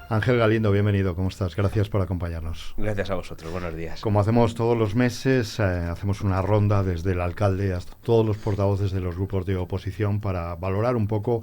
Ángel Galindo, bienvenido, ¿cómo estás? Gracias por acompañarnos. Gracias a vosotros, buenos días. Como hacemos todos los meses, hacemos una ronda desde el alcalde hasta todos los portavoces de los grupos de oposición para valorar un poco,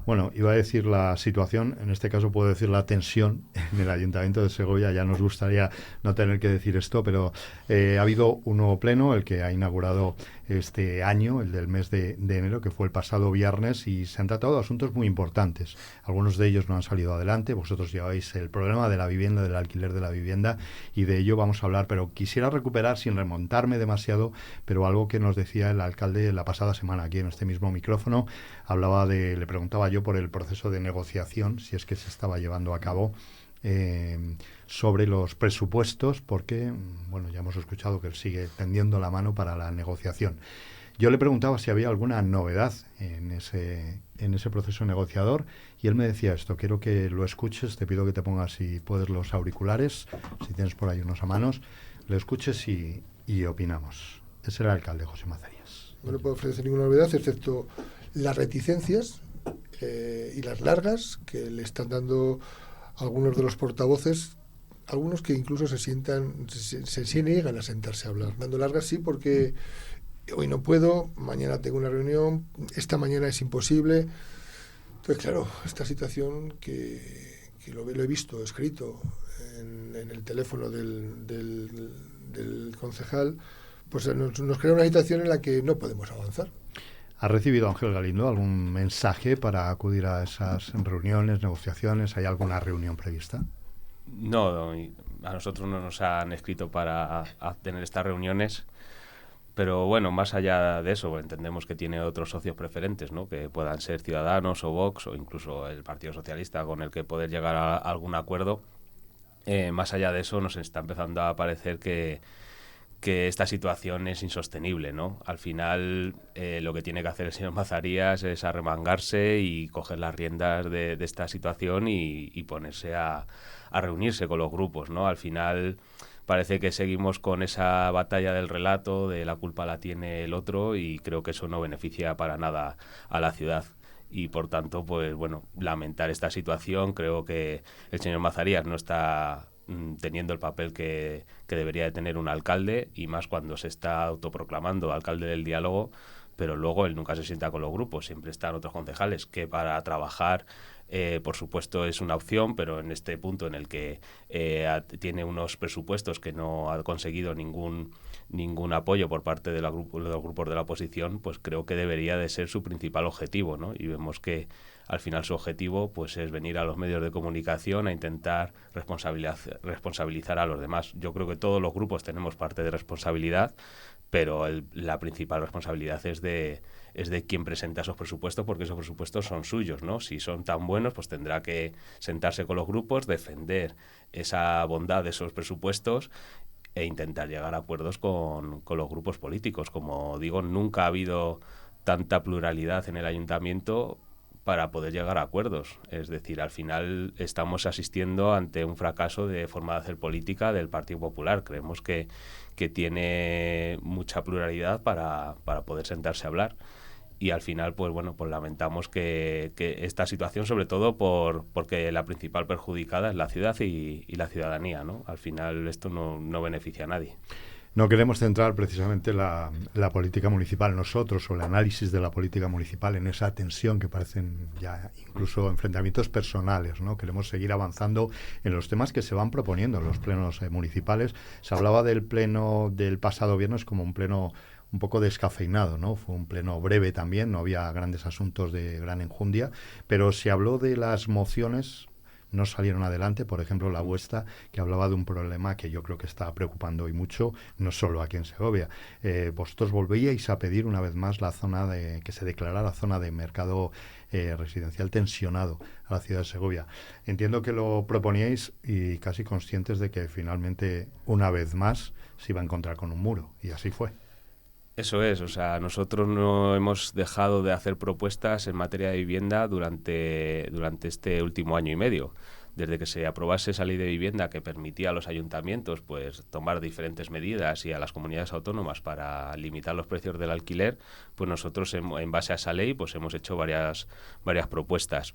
bueno, iba a decir la situación, en este caso puedo decir la tensión en el Ayuntamiento de Segovia. Ya nos gustaría no tener que decir esto, pero ha habido un nuevo pleno, el que ha inaugurado este año, el del mes de enero, que fue el pasado viernes, y se han tratado asuntos muy importantes. Algunos de ellos no han salido adelante. Vosotros lleváis el problema de la vivienda, del alquiler de la vivienda, y de ello vamos a hablar, pero quisiera recuperar, sin remontarme demasiado, pero algo que nos decía el alcalde la pasada semana aquí en este mismo micrófono. Le preguntaba yo por el proceso de negociación, si es que se estaba llevando a cabo, sobre los presupuestos, porque, bueno, ya hemos escuchado que él sigue tendiendo la mano para la negociación. Yo le preguntaba si había alguna novedad en ese proceso negociador, y él me decía esto. Quiero que lo escuches, te pido que te pongas, si puedes, los auriculares, si tienes por ahí unos a manos, lo escuches y opinamos. Es el alcalde, José Mazarías. No le puedo ofrecer ninguna novedad, excepto las reticencias y las largas que le están dando algunos de los portavoces, algunos que incluso se niegan a sentarse a hablar. Dando largas sí, porque hoy no puedo, mañana tengo una reunión, esta mañana es imposible. Entonces, claro, esta situación que lo he visto escrito en el teléfono del concejal, pues nos crea una situación en la que no podemos avanzar. ¿Ha recibido, Ángel Galindo, algún mensaje para acudir a esas reuniones, negociaciones? ¿Hay alguna reunión prevista? No, a nosotros no nos han escrito para tener estas reuniones, pero bueno, más allá de eso, entendemos que tiene otros socios preferentes, ¿no? Que puedan ser Ciudadanos o Vox o incluso el Partido Socialista, con el que poder llegar a algún acuerdo. Más allá de eso, nos está empezando a parecer que esta situación es insostenible, ¿no? Al final, lo que tiene que hacer el señor Mazarías es arremangarse y coger las riendas de esta situación y ponerse a reunirse con los grupos, ¿no? Al final parece que seguimos con esa batalla del relato de la culpa la tiene el otro, y creo que eso no beneficia para nada a la ciudad. Y por tanto, pues bueno, lamentar esta situación. Creo que el señor Mazarías no está teniendo el papel que debería de tener un alcalde, y más cuando se está autoproclamando alcalde del diálogo, pero luego él nunca se sienta con los grupos, siempre están otros concejales, que para trabajar, por supuesto, es una opción, pero en este punto en el que tiene unos presupuestos que no ha conseguido ningún apoyo por parte de los grupos de la oposición, pues creo que debería de ser su principal objetivo, ¿no? Y vemos que al final su objetivo pues es venir a los medios de comunicación a intentar responsabilizar a los demás. Yo creo que todos los grupos tenemos parte de responsabilidad, pero la principal responsabilidad es de quien presenta esos presupuestos, porque esos presupuestos son suyos, ¿no? Si son tan buenos, pues tendrá que sentarse con los grupos, defender esa bondad de esos presupuestos e intentar llegar a acuerdos con los grupos políticos. Como digo, nunca ha habido tanta pluralidad en el ayuntamiento para poder llegar a acuerdos. Es decir, al final estamos asistiendo ante un fracaso de forma de hacer política del Partido Popular. Creemos que tiene mucha pluralidad para poder sentarse a hablar, y al final, pues bueno, pues lamentamos que esta situación, sobre todo porque la principal perjudicada es la ciudad y la ciudadanía, ¿no? Al final esto no beneficia a nadie. No queremos centrar precisamente la política municipal nosotros, o el análisis de la política municipal, en esa tensión que parecen ya incluso enfrentamientos personales, ¿no? Queremos seguir avanzando en los temas que se van proponiendo en los plenos municipales. Se hablaba del pleno del pasado viernes como un pleno un poco descafeinado, ¿no? Fue un pleno breve también, no había grandes asuntos de gran enjundia, pero se habló de las mociones. No salieron adelante, por ejemplo la vuestra, que hablaba de un problema que yo creo que está preocupando hoy mucho, no solo aquí en Segovia. Vosotros volvíais a pedir una vez más que se declarara zona de mercado residencial tensionado a la ciudad de Segovia. Entiendo que lo proponíais y casi conscientes de que finalmente, una vez más, se iba a encontrar con un muro, y así fue. Eso es, o sea, nosotros no hemos dejado de hacer propuestas en materia de vivienda durante este último año y medio. Desde que se aprobase esa ley de vivienda que permitía a los ayuntamientos pues tomar diferentes medidas, y a las comunidades autónomas para limitar los precios del alquiler, pues nosotros en base a esa ley pues hemos hecho varias propuestas.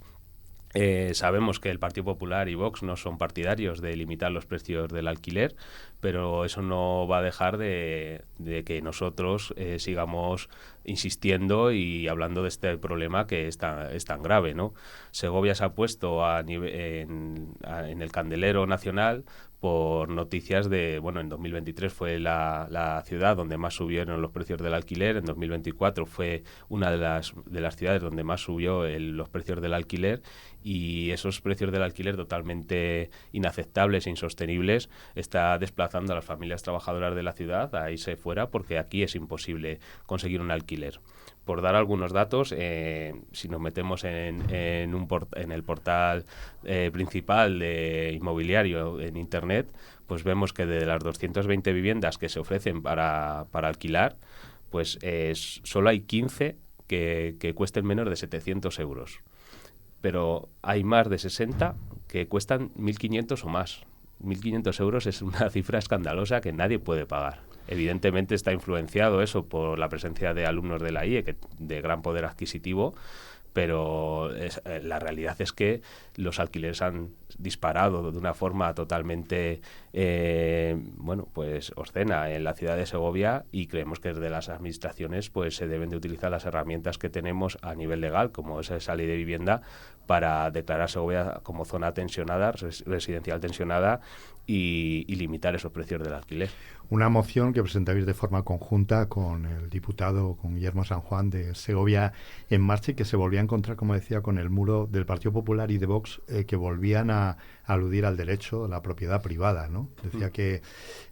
Sabemos que el Partido Popular y Vox no son partidarios de limitar los precios del alquiler, pero eso no va a dejar de que nosotros sigamos insistiendo y hablando de este problema que es tan grave, ¿no? Segovia se ha puesto en el candelero nacional por noticias de, bueno, en 2023 fue la ciudad donde más subieron los precios del alquiler, en 2024 fue una de las ciudades donde más subió los precios del alquiler, y esos precios del alquiler totalmente inaceptables e insostenibles está desplazando a las familias trabajadoras de la ciudad a irse fuera, porque aquí es imposible conseguir un alquiler. Por dar algunos datos, si nos metemos en el portal principal de inmobiliario en Internet, pues vemos que de las 220 viviendas que se ofrecen para alquilar, pues solo hay 15 que cuesten menos de 700 euros. Pero hay más de 60 que cuestan 1.500 o más. 1.500 euros es una cifra escandalosa que nadie puede pagar. Evidentemente está influenciado eso por la presencia de alumnos de la IE, de gran poder adquisitivo, pero la realidad es que los alquileres han disparado de una forma totalmente pues obscena en la ciudad de Segovia, y creemos que desde las administraciones pues se deben de utilizar las herramientas que tenemos a nivel legal, como es esa ley de vivienda, para declarar Segovia como zona tensionada, residencial tensionada, y limitar esos precios del alquiler. Una moción que presentáis de forma conjunta con el diputado, con Guillermo San Juan, de Segovia en Marcha, y que se volvía a encontrar, como decía, con el muro del Partido Popular y de Vox, que volvían a aludir al derecho a la propiedad privada, ¿no? Decía que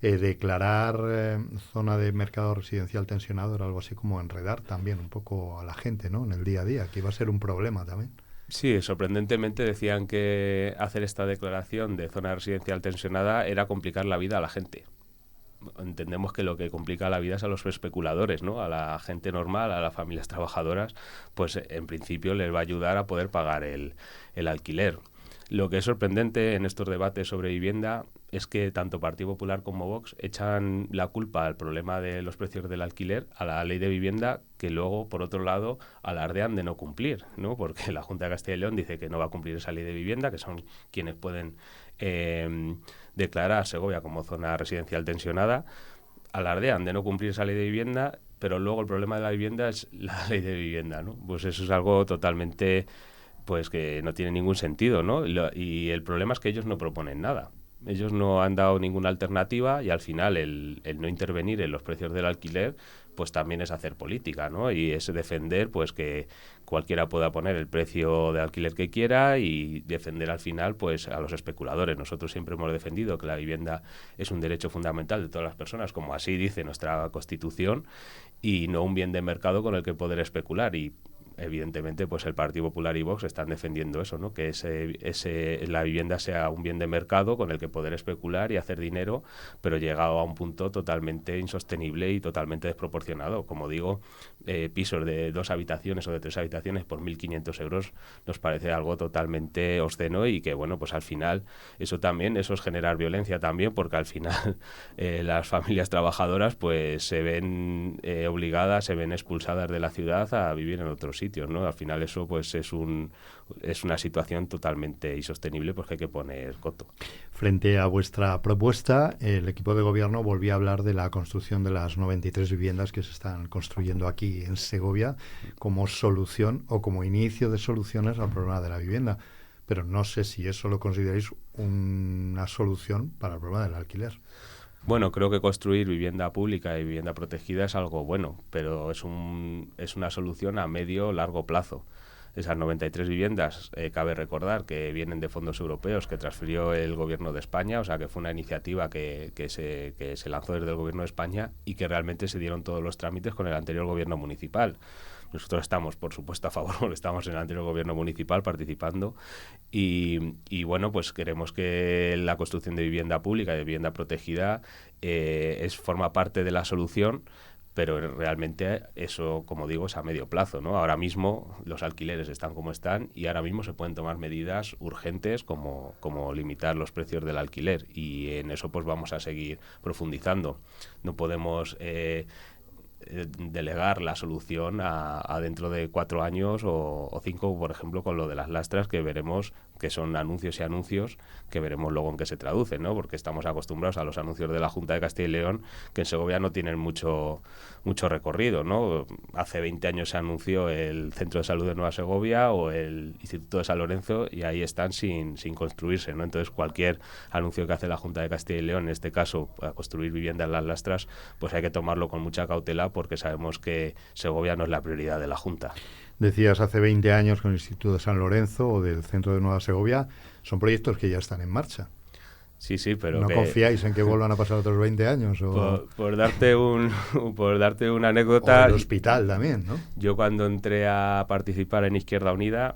declarar zona de mercado residencial tensionado era algo así como enredar también un poco a la gente, ¿no?, en el día a día, que iba a ser un problema también. Sí, sorprendentemente decían que hacer esta declaración de zona residencial tensionada era complicar la vida a la gente. Entendemos que lo que complica la vida es a los especuladores, ¿no? A la gente normal, a las familias trabajadoras, pues en principio les va a ayudar a poder pagar el alquiler. Lo que es sorprendente en estos debates sobre vivienda es que tanto Partido Popular como Vox echan la culpa al problema de los precios del alquiler a la ley de vivienda, que luego, por otro lado, alardean de no cumplir, ¿no? Porque la Junta de Castilla y León dice que no va a cumplir esa ley de vivienda, que son quienes pueden declarar Segovia como zona residencial tensionada. Alardean de no cumplir esa ley de vivienda, pero luego el problema de la vivienda es la ley de vivienda, ¿no? Pues eso es algo totalmente, pues, que no tiene ningún sentido, ¿no? Y el problema es que ellos no proponen nada. Ellos no han dado ninguna alternativa, y al final el no intervenir en los precios del alquiler pues también es hacer política, ¿no? Y es defender pues que cualquiera pueda poner el precio de alquiler que quiera y defender al final pues a los especuladores. Nosotros siempre hemos defendido que la vivienda es un derecho fundamental de todas las personas, como así dice nuestra Constitución, y no un bien de mercado con el que poder especular. Y evidentemente pues el Partido Popular y Vox están defendiendo eso, ¿no? Que la vivienda sea un bien de mercado con el que poder especular y hacer dinero, pero llegado a un punto totalmente insostenible y totalmente desproporcionado. Como digo, pisos de 2 habitaciones o de 3 habitaciones por 1.500 euros nos parece algo totalmente obsceno, y que, bueno, pues al final eso es generar violencia también, porque al final las familias trabajadoras pues se ven obligadas, se ven expulsadas de la ciudad a vivir en otros sitios, ¿no? Al final eso pues es una situación totalmente insostenible, pues que hay que poner coto. Frente a vuestra propuesta, el equipo de gobierno volvía a hablar de la construcción de las 93 viviendas que se están construyendo aquí en Segovia como solución o como inicio de soluciones al problema de la vivienda. Pero no sé si eso lo consideráis una solución para el problema del alquiler. Bueno, creo que construir vivienda pública y vivienda protegida es algo bueno, pero es una solución a medio largo plazo. Esas 93 viviendas, cabe recordar que vienen de fondos europeos que transfirió el Gobierno de España, o sea que fue una iniciativa que se lanzó desde el Gobierno de España, y que realmente se dieron todos los trámites con el anterior Gobierno municipal. Nosotros estamos, por supuesto, a favor, porque estamos en el anterior Gobierno municipal participando, y bueno, pues queremos que la construcción de vivienda pública y de vivienda protegida forma parte de la solución, pero realmente eso, como digo, es a medio plazo, ¿no? Ahora mismo los alquileres están como están, y ahora mismo se pueden tomar medidas urgentes como limitar los precios del alquiler, y en eso pues vamos a seguir profundizando. No podemos delegar la solución a dentro de 4 años o 5, por ejemplo, con lo de las lastras, que veremos que son anuncios y anuncios, que veremos luego en qué se traducen, ¿no? Porque estamos acostumbrados a los anuncios de la Junta de Castilla y León, que en Segovia no tienen mucho recorrido, ¿no? Hace 20 años se anunció el Centro de Salud de Nueva Segovia o el Instituto de San Lorenzo, y ahí están sin construirse, ¿no? Entonces, cualquier anuncio que hace la Junta de Castilla y León, en este caso, a construir viviendas en las lastras, pues hay que tomarlo con mucha cautela, porque sabemos que Segovia no es la prioridad de la Junta. Decías hace 20 años con el Instituto de San Lorenzo o del Centro de Nueva Segovia, son proyectos que ya están en marcha. Sí, pero ¿No confiáis en que vuelvan a pasar otros 20 años? O... Por darte una anécdota... O el hospital también, ¿no? Yo cuando entré a participar en Izquierda Unida,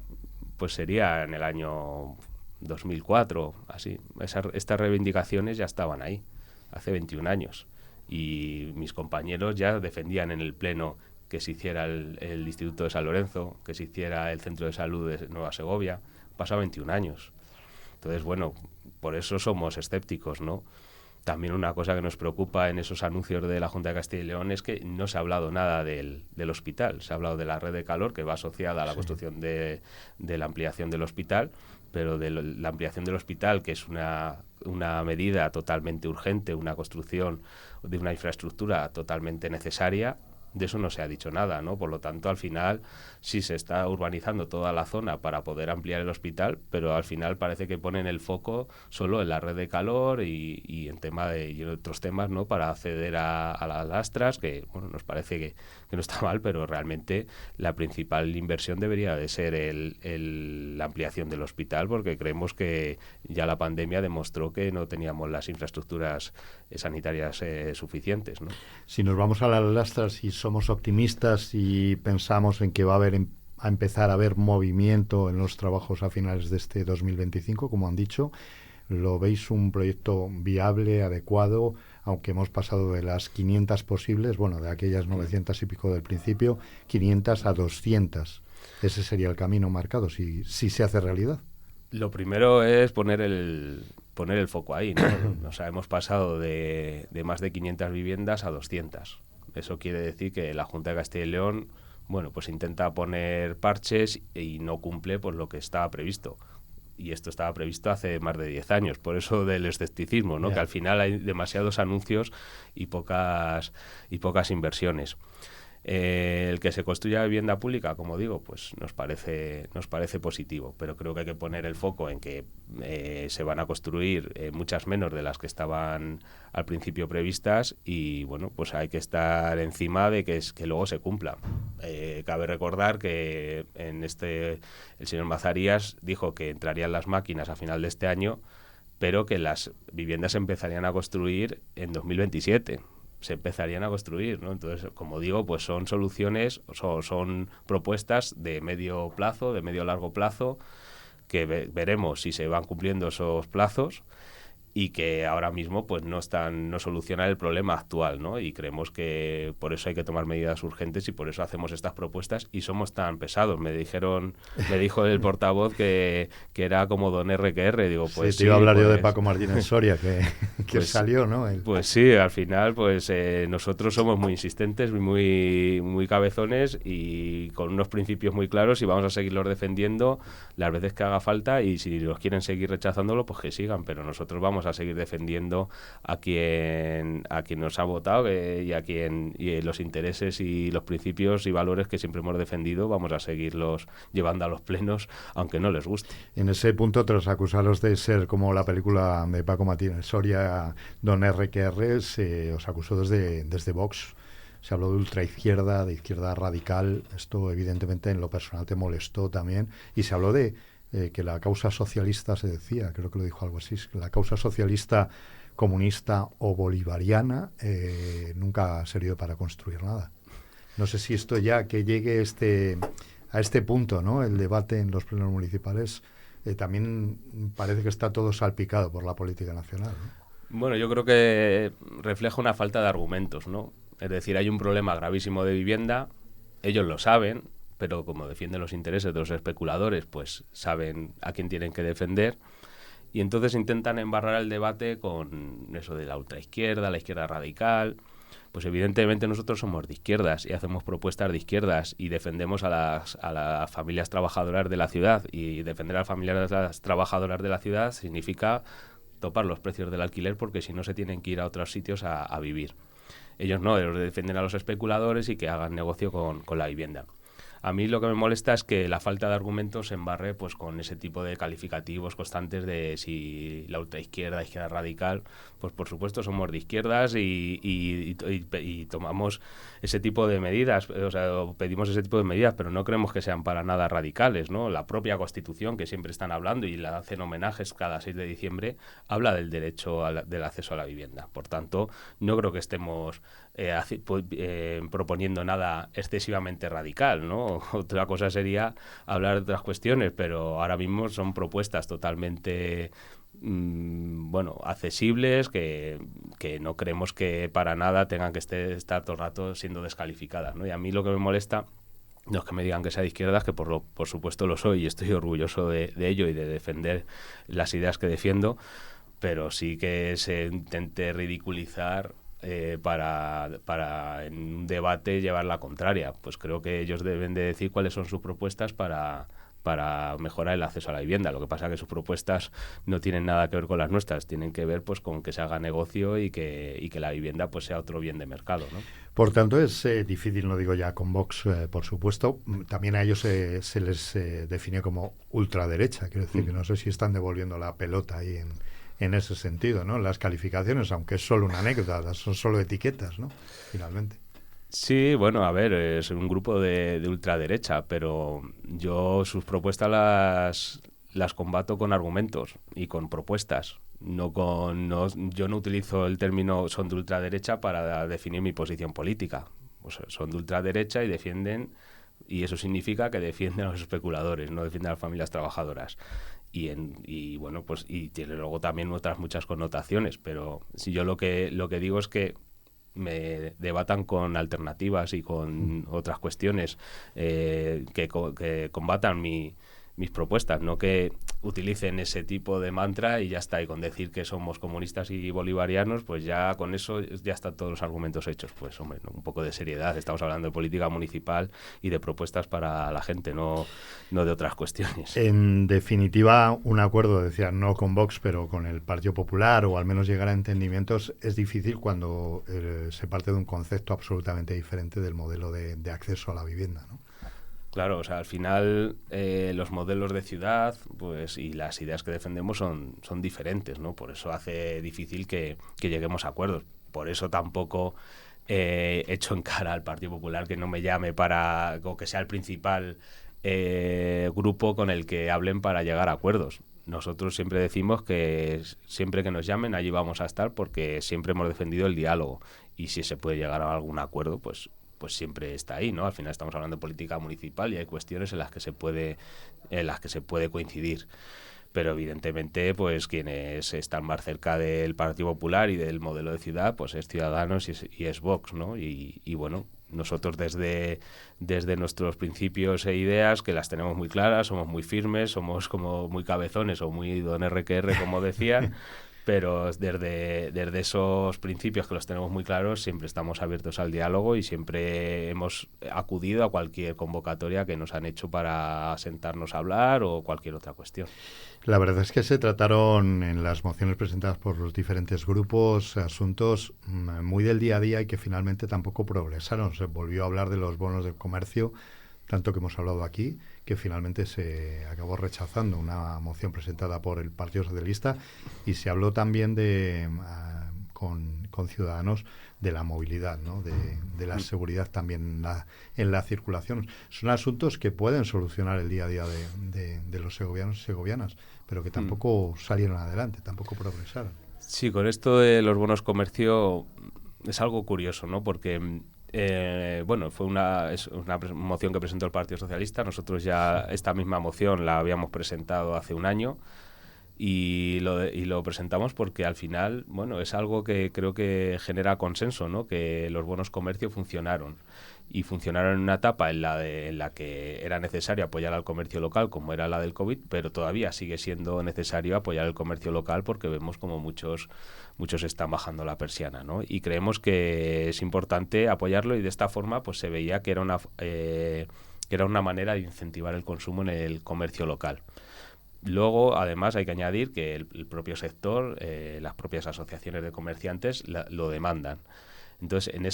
pues sería en el año 2004, así. Estas reivindicaciones ya estaban ahí, hace 21 años. Y mis compañeros ya defendían en el Pleno que se hiciera el Instituto de San Lorenzo, que se hiciera el Centro de Salud de Nueva Segovia. Pasado 21 años. Entonces, bueno, por eso somos escépticos, ¿no? También una cosa que nos preocupa en esos anuncios de la Junta de Castilla y León es que no se ha hablado nada del hospital. Se ha hablado de la red de calor, que va asociada a la construcción de la ampliación del hospital, pero de la ampliación del hospital, que es una medida totalmente urgente, una construcción de una infraestructura totalmente necesaria, de eso no se ha dicho nada, ¿no? Por lo tanto, al final sí se está urbanizando toda la zona para poder ampliar el hospital, pero al final parece que ponen el foco solo en la red de calor y en otros temas, ¿no? Para acceder a las lastras, que bueno, nos parece que no está mal, pero realmente la principal inversión debería de ser la ampliación del hospital, porque creemos que ya la pandemia demostró que no teníamos las infraestructuras sanitarias suficientes, ¿no? Si nos vamos a las lastras y somos optimistas y pensamos en que va a empezar a haber movimiento en los trabajos a finales de este 2025, como han dicho, ¿lo veis un proyecto viable, adecuado, aunque hemos pasado de las 500 posibles, bueno, de aquellas 900 y pico del principio, 500 a 200? Ese sería el camino marcado, si se hace realidad. Lo primero es poner el foco ahí, ¿no? O sea, hemos pasado de más de 500 viviendas a 200. Eso quiere decir que la Junta de Castilla y León, bueno, pues intenta poner parches y no cumple pues lo que estaba previsto. Y esto estaba previsto hace más de 10 años, por eso del escepticismo, ¿no? Yeah. Que al final hay demasiados anuncios y pocas inversiones. El que se construya vivienda pública, como digo, pues nos parece positivo, pero creo que hay que poner el foco en que se van a construir muchas menos de las que estaban al principio previstas, y bueno, pues hay que estar encima de que luego se cumpla. Cabe recordar que el señor Mazarías dijo que entrarían las máquinas a final de este año, pero que las viviendas se empezarían a construir en 2027. Se empezarían a construir, ¿no? Entonces, como digo, pues son soluciones, son propuestas de medio plazo, de medio largo plazo, que veremos si se van cumpliendo esos plazos, y que ahora mismo pues no solucionan el problema actual, ¿no? Y creemos que por eso hay que tomar medidas urgentes, y por eso hacemos estas propuestas y somos tan pesados. Me dijo el portavoz que era como don RQR. Digo, pues sí, te iba a hablar yo de Paco Martínez Soria, que pues, salió, ¿no? Pues sí, al final pues nosotros somos muy insistentes, muy cabezones y con unos principios muy claros, y vamos a seguirlos defendiendo las veces que haga falta, y si los quieren seguir rechazándolo, pues que sigan, pero nosotros vamos a seguir defendiendo a quien nos ha votado, y los intereses y los principios y valores que siempre hemos defendido, vamos a seguirlos llevando a los plenos, aunque no les guste. En ese punto, tras acusaros de ser como la película de Paco Martínez Soria, don RQR, se os acusó desde Vox. Se habló de ultraizquierda, de izquierda radical. Esto evidentemente en lo personal te molestó también, y se habló de que la causa socialista, se decía, creo que lo dijo algo así, que la causa socialista, comunista o bolivariana nunca ha servido para construir nada. No sé si esto ya que llegue a este punto, ¿no? El debate en los plenos municipales, también parece que está todo salpicado por la política nacional, ¿no? Bueno, yo creo que refleja una falta de argumentos, ¿no? Es decir, hay un problema gravísimo de vivienda, ellos lo saben, pero como defienden los intereses de los especuladores, pues saben a quién tienen que defender, y entonces intentan embarrar el debate con eso de la ultraizquierda, la izquierda radical. Pues evidentemente nosotros somos de izquierdas y hacemos propuestas de izquierdas y defendemos a las familias trabajadoras de la ciudad, y defender a las familias trabajadoras de la ciudad significa topar los precios del alquiler, porque si no se tienen que ir a otros sitios a vivir. Ellos no, ellos defienden a los especuladores y que hagan negocio con la vivienda. A mí lo que me molesta es que la falta de argumentos se embarre pues con ese tipo de calificativos constantes de si la ultraizquierda, izquierda radical. Pues por supuesto somos de izquierdas y tomamos ese tipo de medidas, o sea, pedimos ese tipo de medidas, pero no creemos que sean para nada radicales, ¿no? La propia Constitución, que siempre están hablando y la hacen homenajes cada 6 de diciembre, habla del derecho del acceso a la vivienda. Por tanto, no creo que estemos proponiendo nada excesivamente radical, ¿no? Otra cosa sería hablar de otras cuestiones, pero ahora mismo son propuestas totalmente accesibles, que no creemos que para nada tengan que estar todo el rato siendo descalificadas, ¿no? Y a mí lo que me molesta no es que me digan que sea de izquierdas, que por supuesto lo soy y estoy orgulloso de ello y de defender las ideas que defiendo, pero sí que se intente ridiculizar para en un debate llevar la contraria. Pues creo que ellos deben de decir cuáles son sus propuestas para mejorar el acceso a la vivienda. Lo que pasa es que sus propuestas no tienen nada que ver con las nuestras, tienen que ver pues con que se haga negocio y que la vivienda pues sea otro bien de mercado, ¿no? Por tanto, es difícil, no digo ya con Vox, por supuesto. También a ellos se les define como ultraderecha. Quiero decir que no sé si están devolviendo la pelota ahí en ese sentido, ¿no? Las calificaciones, aunque es solo una anécdota, son solo etiquetas, ¿no? Finalmente. Sí, bueno, a ver, es un grupo de ultraderecha, pero yo sus propuestas las combato con argumentos y con propuestas. Yo no utilizo el término son de ultraderecha para definir mi posición política. O sea, son de ultraderecha y defienden, y eso significa que defienden a los especuladores, no defienden a las familias trabajadoras. Y bueno, pues y tiene luego también otras muchas connotaciones, pero si yo lo que digo es que me debatan con alternativas y con otras cuestiones que combatan mis propuestas, no que utilicen ese tipo de mantra y ya está, y con decir que somos comunistas y bolivarianos, pues ya con eso ya están todos los argumentos hechos. Pues hombre, ¿no? Un poco de seriedad, estamos hablando de política municipal y de propuestas para la gente, no de otras cuestiones. En definitiva, un acuerdo, decía, no con Vox, pero con el Partido Popular, o al menos llegar a entendimientos, es difícil cuando se parte de un concepto absolutamente diferente del modelo de acceso a la vivienda, ¿no? Claro, o sea, al final los modelos de ciudad pues y las ideas que defendemos son diferentes, ¿no? Por eso hace difícil que lleguemos a acuerdos. Por eso tampoco echo en cara al Partido Popular que no me llame o que sea el principal grupo con el que hablen para llegar a acuerdos. Nosotros siempre decimos que siempre que nos llamen allí vamos a estar, porque siempre hemos defendido el diálogo, y si se puede llegar a algún acuerdo, pues siempre está ahí, ¿no? Al final estamos hablando de política municipal y hay cuestiones en las que se puede coincidir. Pero evidentemente, pues quienes están más cerca del Partido Popular y del modelo de ciudad, pues es Ciudadanos y es Vox, ¿no? Y bueno, nosotros desde nuestros principios e ideas, que las tenemos muy claras, somos muy firmes, somos como muy cabezones o muy don RQR, como decían, pero desde esos principios que los tenemos muy claros, siempre estamos abiertos al diálogo y siempre hemos acudido a cualquier convocatoria que nos han hecho para sentarnos a hablar o cualquier otra cuestión. La verdad es que se trataron en las mociones presentadas por los diferentes grupos asuntos muy del día a día y que finalmente tampoco progresaron. Se volvió a hablar de los bonos de comercio, tanto que hemos hablado aquí, que finalmente se acabó rechazando una moción presentada por el Partido Socialista, y se habló también con Ciudadanos de la movilidad, ¿no? de la seguridad también en la circulación. Son asuntos que pueden solucionar el día a día de los segovianos y segovianas, pero que tampoco salieron adelante, tampoco progresaron. Sí, con esto de los bonos comercio es algo curioso, ¿no? Porque fue una moción que presentó el Partido Socialista. Nosotros ya esta misma moción la habíamos presentado hace un año Y lo presentamos porque al final, bueno, es algo que creo que genera consenso, ¿no? Que los bonos comercio funcionaron. Y funcionaron en una etapa en la que era necesario apoyar al comercio local, como era la del COVID, pero todavía sigue siendo necesario apoyar el comercio local porque vemos como muchos están bajando la persiana, ¿no? Y creemos que es importante apoyarlo, y de esta forma pues se veía que era una manera de incentivar el consumo en el comercio local. Luego, además, hay que añadir que el propio sector, las propias asociaciones de comerciantes lo demandan. Entonces, en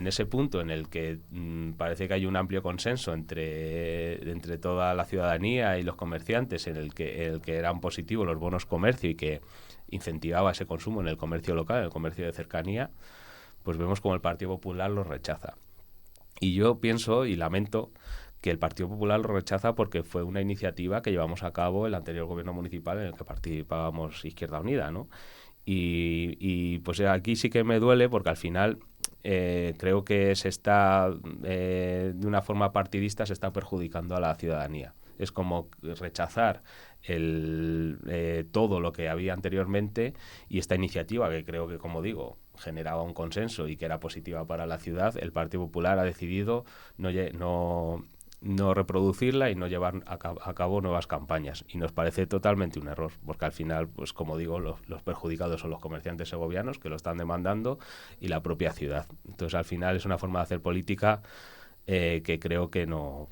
ese punto en el que parece que hay un amplio consenso entre toda la ciudadanía y los comerciantes, en el que eran positivos los bonos comercio y que incentivaba ese consumo en el comercio local, en el comercio de cercanía, pues vemos como el Partido Popular lo rechaza. Y yo pienso y lamento que el Partido Popular lo rechaza porque fue una iniciativa que llevamos a cabo el anterior gobierno municipal en el que participábamos Izquierda Unida, ¿no? Y pues aquí sí que me duele porque al final creo que se está, de una forma partidista, se está perjudicando a la ciudadanía. Es como rechazar todo lo que había anteriormente, y esta iniciativa, que creo que, como digo, generaba un consenso y que era positiva para la ciudad, el Partido Popular ha decidido no reproducirla y no llevar a cabo nuevas campañas. Y nos parece totalmente un error, porque al final, pues como digo, los perjudicados son los comerciantes segovianos, que lo están demandando, y la propia ciudad. Entonces, al final es una forma de hacer política que creo que no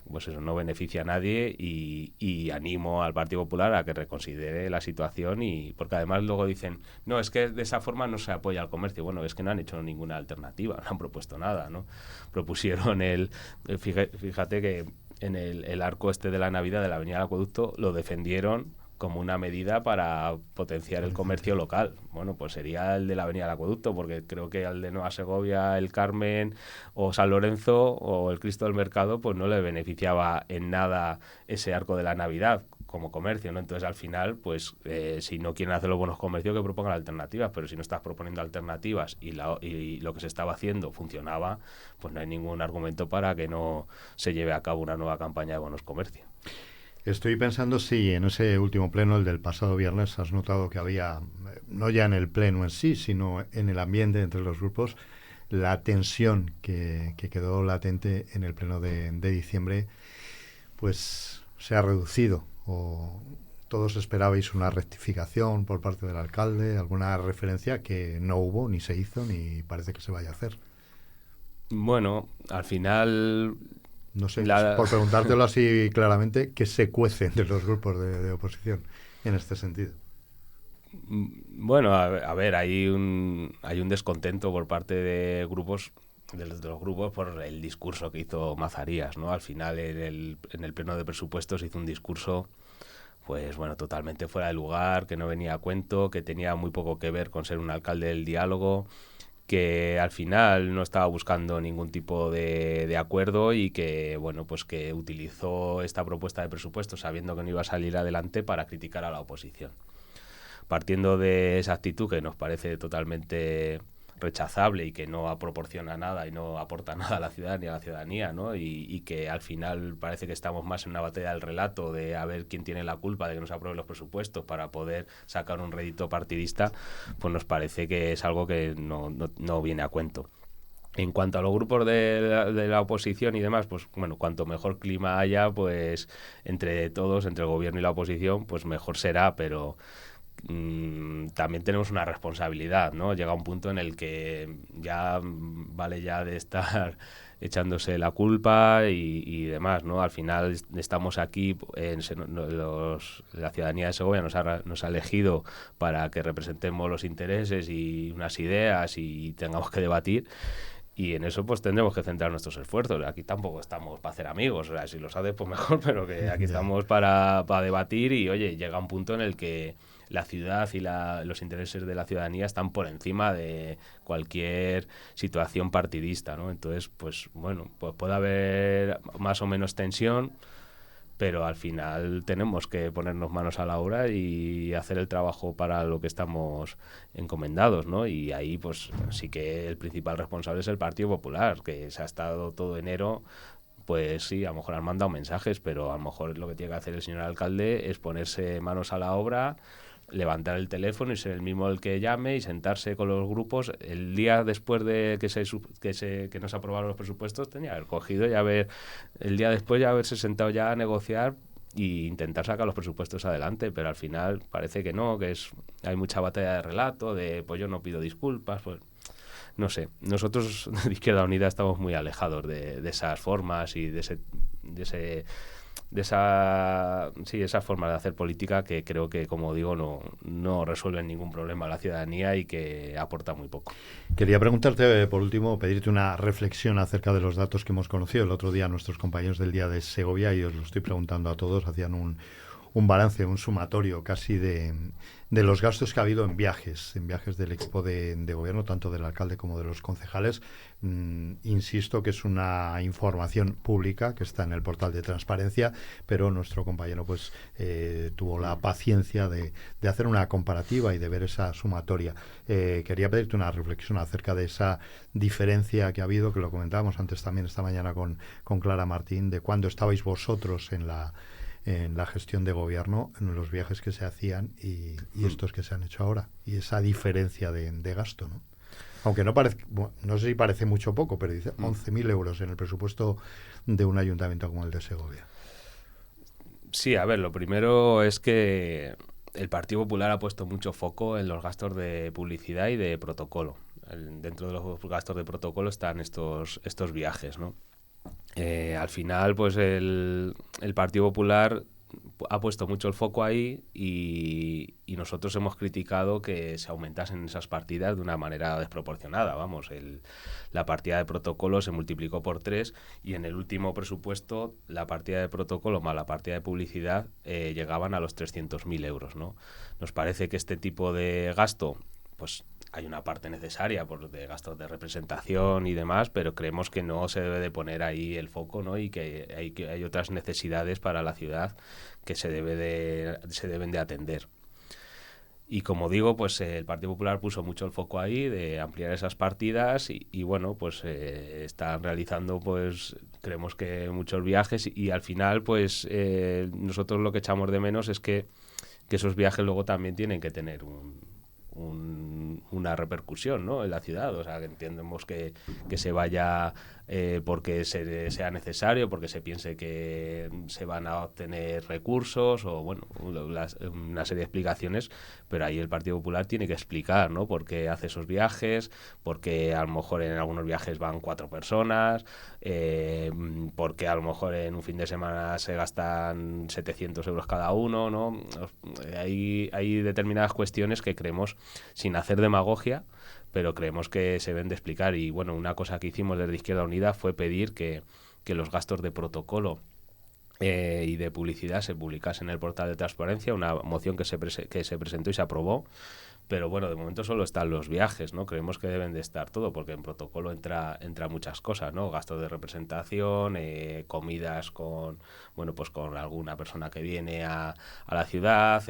beneficia a nadie, y animo al Partido Popular a que reconsidere la situación, y porque además luego dicen, no, es que de esa forma no se apoya al comercio. Bueno, es que no han hecho ninguna alternativa, no han propuesto nada, ¿no? Propusieron fíjate que en el arco este de la Navidad de la Avenida del Acueducto lo defendieron como una medida para potenciar el comercio local. Bueno, pues sería el de la Avenida del Acueducto, porque creo que al de Nueva Segovia, el Carmen o San Lorenzo o el Cristo del Mercado, pues no le beneficiaba en nada ese arco de la Navidad como comercio, ¿no? Entonces, al final, pues si no quieren hacer los buenos comercios, que propongan alternativas, pero si no estás proponiendo alternativas y lo que se estaba haciendo funcionaba, pues no hay ningún argumento para que no se lleve a cabo una nueva campaña de buenos comercios. Estoy pensando si en ese último pleno, el del pasado viernes, has notado que había, no ya en el pleno en sí, sino en el ambiente entre los grupos, la tensión que quedó latente en el pleno de diciembre, pues se ha reducido. O todos esperabais una rectificación por parte del alcalde, alguna referencia que no hubo, ni se hizo, ni parece que se vaya a hacer. Bueno, al final... No sé, por preguntártelo así claramente, ¿qué se cuece entre los grupos de oposición en este sentido? Bueno, a ver, hay un descontento por parte de grupos, de los grupos, por el discurso que hizo Mazarías, ¿no? Al final, en el pleno de presupuestos hizo un discurso, pues bueno, totalmente fuera de lugar, que no venía a cuento, que tenía muy poco que ver con ser un alcalde del diálogo, que al final no estaba buscando ningún tipo de acuerdo, y que, bueno, pues que utilizó esta propuesta de presupuesto sabiendo que no iba a salir adelante para criticar a la oposición. Partiendo de esa actitud que nos parece totalmente rechazable y que no proporciona nada y no aporta nada a la ciudad ni a la ciudadanía, ¿no? Y que al final parece que estamos más en una batalla del relato de a ver quién tiene la culpa de que no se aprueben los presupuestos para poder sacar un rédito partidista, pues nos parece que es algo que no viene a cuento. En cuanto a los grupos de la oposición y demás, pues bueno, cuanto mejor clima haya, pues entre todos, entre el gobierno y la oposición, pues mejor será, pero también tenemos una responsabilidad, ¿no? Llega un punto en el que ya vale ya de estar echándose la culpa y demás, ¿no? Al final estamos aquí, la ciudadanía de Segovia nos ha elegido para que representemos los intereses y unas ideas y tengamos que debatir. Y en eso pues tendremos que centrar nuestros esfuerzos. Aquí tampoco estamos para hacer amigos, o sea, si lo sabes pues mejor, pero que aquí estamos para debatir, y oye, llega un punto en el que la ciudad y los intereses de la ciudadanía están por encima de cualquier situación partidista, ¿no? Entonces, pues bueno, pues puede haber más o menos tensión, pero al final tenemos que ponernos manos a la obra y hacer el trabajo para lo que estamos encomendados, ¿no? Y ahí pues sí que el principal responsable es el Partido Popular, que se ha estado todo enero pues sí, a lo mejor han mandado mensajes, pero a lo mejor lo que tiene que hacer el señor alcalde es ponerse manos a la obra, levantar el teléfono y ser el mismo el que llame y sentarse con los grupos. El día después de que no se aprobaron los presupuestos, tenía que haber cogido y el día después ya haberse sentado ya a negociar e intentar sacar los presupuestos adelante, pero al final parece que no, hay mucha batalla de relato, de pues yo no pido disculpas, pues no sé. Nosotros de Izquierda Unida estamos muy alejados de esas formas y de esa forma de hacer política que creo que, como digo, no resuelven ningún problema a la ciudadanía y que aporta muy poco. Quería preguntarte, por último, pedirte una reflexión acerca de los datos que hemos conocido el otro día nuestros compañeros del Día de Segovia, y os lo estoy preguntando a todos. Hacían un balance, un sumatorio casi de los gastos que ha habido en viajes del equipo de gobierno, tanto del alcalde como de los concejales. Insisto que es una información pública que está en el portal de transparencia, pero nuestro compañero pues tuvo la paciencia de hacer una comparativa y de ver esa sumatoria. Quería pedirte una reflexión acerca de esa diferencia que ha habido, que lo comentábamos antes también esta mañana con Clara Martín, de cuando estabais vosotros en la gestión de gobierno, en los viajes que se hacían y estos que se han hecho ahora, y esa diferencia de gasto, ¿no? Aunque no sé si parece mucho o poco, pero dice 11.000 euros en el presupuesto de un ayuntamiento como el de Segovia. Sí, a ver, lo primero es que el Partido Popular ha puesto mucho foco en los gastos de publicidad y de protocolo. Dentro de los gastos de protocolo están estos viajes, ¿no? Al final, pues el Partido Popular ha puesto mucho el foco ahí y nosotros hemos criticado que se aumentasen esas partidas de una manera desproporcionada. Vamos, la partida de protocolo se multiplicó por 3 y en el último presupuesto la partida de protocolo más la partida de publicidad llegaban a los 300.000 euros, ¿no? Nos parece que este tipo de gasto, pues hay una parte necesaria de gastos de representación y demás, pero creemos que no se debe de poner ahí el foco, ¿no? Y que hay otras necesidades para la ciudad que se deben de atender. Y como digo, pues el Partido Popular puso mucho el foco ahí de ampliar esas partidas y bueno, pues están realizando, pues creemos que muchos viajes y al final, pues nosotros lo que echamos de menos es que esos viajes luego también tienen que tener una repercusión, ¿no?, en la ciudad. O sea, que entendemos que se vaya porque sea necesario, porque se piense que se van a obtener recursos o, bueno, una serie de explicaciones, pero ahí el Partido Popular tiene que explicar, ¿no?, por qué hace esos viajes, porque a lo mejor en algunos viajes van 4 personas, porque a lo mejor en un fin de semana se gastan 700 euros cada uno, ¿no? Hay determinadas cuestiones que creemos, sin hacer demagogia, pero creemos que se deben de explicar. Y bueno, una cosa que hicimos desde Izquierda Unida fue pedir que los gastos de protocolo y de publicidad se publicasen en el portal de transparencia, una moción que se presentó y se aprobó. Pero bueno, de momento solo están los viajes, ¿no? Creemos que deben de estar todo, porque en protocolo entra muchas cosas, ¿no? Gastos de representación, comidas con alguna persona que viene a la ciudad,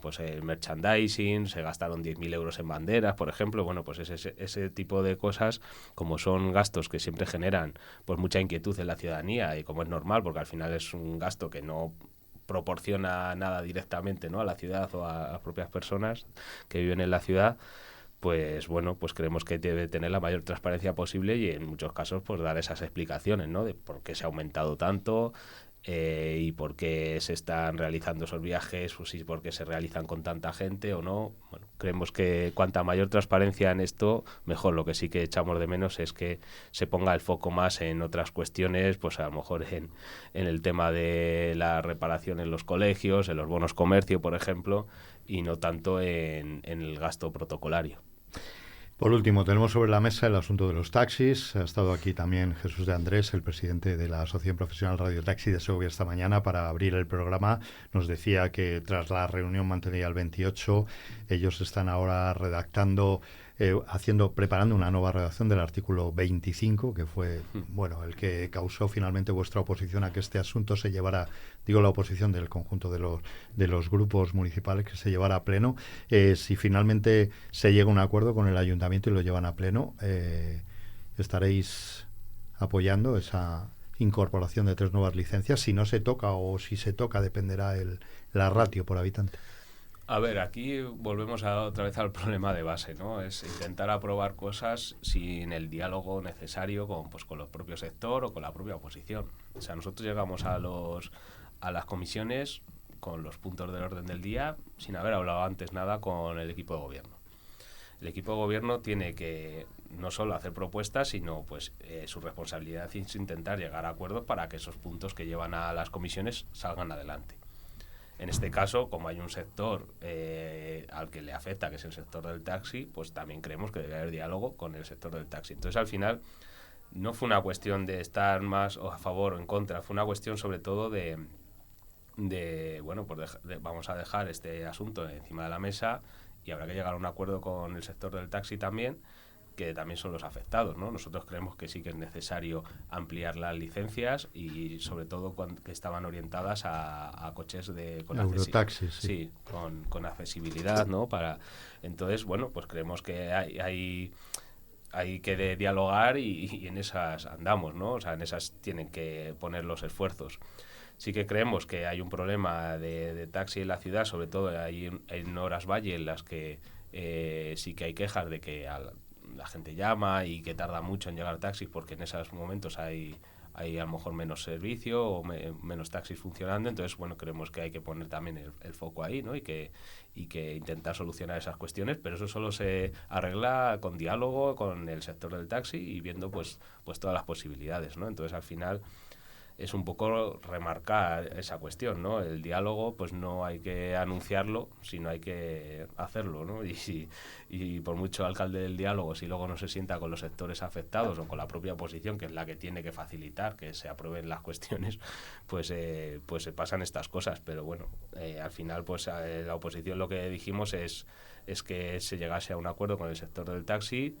pues el merchandising, se gastaron 10.000 euros en banderas, por ejemplo. Bueno, pues ese tipo de cosas, como son gastos que siempre generan pues mucha inquietud en la ciudadanía, y como es normal, porque al final es un gasto que no proporciona nada directamente, ¿no?, a la ciudad o a las propias personas que viven en la ciudad, pues bueno, pues creemos que debe tener la mayor transparencia posible y en muchos casos pues dar esas explicaciones, ¿no?, de por qué se ha aumentado tanto y por qué se están realizando esos viajes, pues, y por qué se realizan con tanta gente o no. Bueno, creemos que cuanta mayor transparencia en esto, mejor. Lo que sí que echamos de menos es que se ponga el foco más en otras cuestiones, pues a lo mejor en el tema de la reparación en los colegios, en los bonos comercio, por ejemplo, y no tanto en el gasto protocolario. Por último, tenemos sobre la mesa el asunto de los taxis. Ha estado aquí también Jesús de Andrés, el presidente de la Asociación Profesional Radio Taxi de Segovia, esta mañana para abrir el programa. Nos decía que tras la reunión mantenida el 28, ellos están ahora redactando, preparando una nueva redacción del artículo 25, que fue el que causó finalmente vuestra oposición a que este asunto se llevara, digo la oposición del conjunto de los grupos municipales, que se llevara a pleno. Si finalmente se llega a un acuerdo con el ayuntamiento y lo llevan a pleno, ¿estaréis apoyando esa incorporación de 3 nuevas licencias. Si no se toca o si se toca, dependerá la ratio por habitante. A ver, aquí volvemos otra vez al problema de base, ¿no? Es intentar aprobar cosas sin el diálogo necesario con los propios sector o con la propia oposición. O sea, nosotros llegamos a las comisiones con los puntos del orden del día sin haber hablado antes nada con el equipo de gobierno. El equipo de gobierno tiene que no solo hacer propuestas, sino pues su responsabilidad es intentar llegar a acuerdos para que esos puntos que llevan a las comisiones salgan adelante. En este caso, como hay un sector al que le afecta, que es el sector del taxi, pues también creemos que debe haber diálogo con el sector del taxi. Entonces, al final, no fue una cuestión de estar más o a favor o en contra, fue una cuestión sobre todo bueno, pues vamos a dejar este asunto encima de la mesa y habrá que llegar a un acuerdo con el sector del taxi también, que también son los afectados, ¿no? Nosotros creemos que sí que es necesario ampliar las licencias y sobre todo que estaban orientadas a coches con Eurotaxis, sí, con accesibilidad, ¿no? Entonces, bueno, pues creemos que hay que dialogar y en esas andamos, ¿no? O sea, en esas tienen que poner los esfuerzos. Sí que creemos que hay un problema de taxi en la ciudad, sobre todo en horas valle, en las que sí que hay quejas de que la gente llama y que tarda mucho en llegar taxis porque en esos momentos hay a lo mejor menos servicio o menos taxis funcionando. Entonces, bueno, creemos que hay que poner también el foco ahí, ¿no? Y que intentar solucionar esas cuestiones, pero eso solo se arregla con diálogo con el sector del taxi y viendo pues todas las posibilidades, ¿no? Entonces, al final es un poco remarcar esa cuestión, ¿no? El diálogo, pues no hay que anunciarlo, sino hay que hacerlo, ¿no? Y por mucho alcalde del diálogo, si luego no se sienta con los sectores afectados o con la propia oposición, que es la que tiene que facilitar que se aprueben las cuestiones, pues se pasan estas cosas. Pero bueno, al final, pues la oposición lo que dijimos es que se llegase a un acuerdo con el sector del taxi,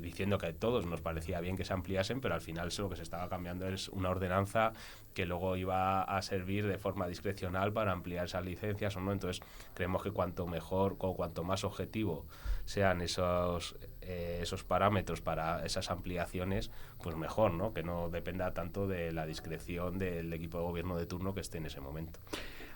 diciendo que a todos nos parecía bien que se ampliasen, pero al final lo que se estaba cambiando es una ordenanza que luego iba a servir de forma discrecional para ampliar esas licencias o no. Entonces creemos que cuanto mejor o cuanto más objetivo sean esos parámetros para esas ampliaciones, pues mejor, ¿no? Que no dependa tanto de la discreción del equipo de gobierno de turno que esté en ese momento.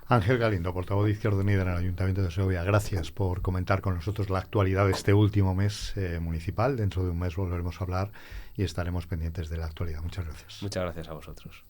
Ángel Galindo, portavoz de Izquierda Unida en el Ayuntamiento de Segovia, gracias por comentar con nosotros la actualidad de este último mes municipal. Dentro de un mes volveremos a hablar y estaremos pendientes de la actualidad. Muchas gracias. Muchas gracias a vosotros.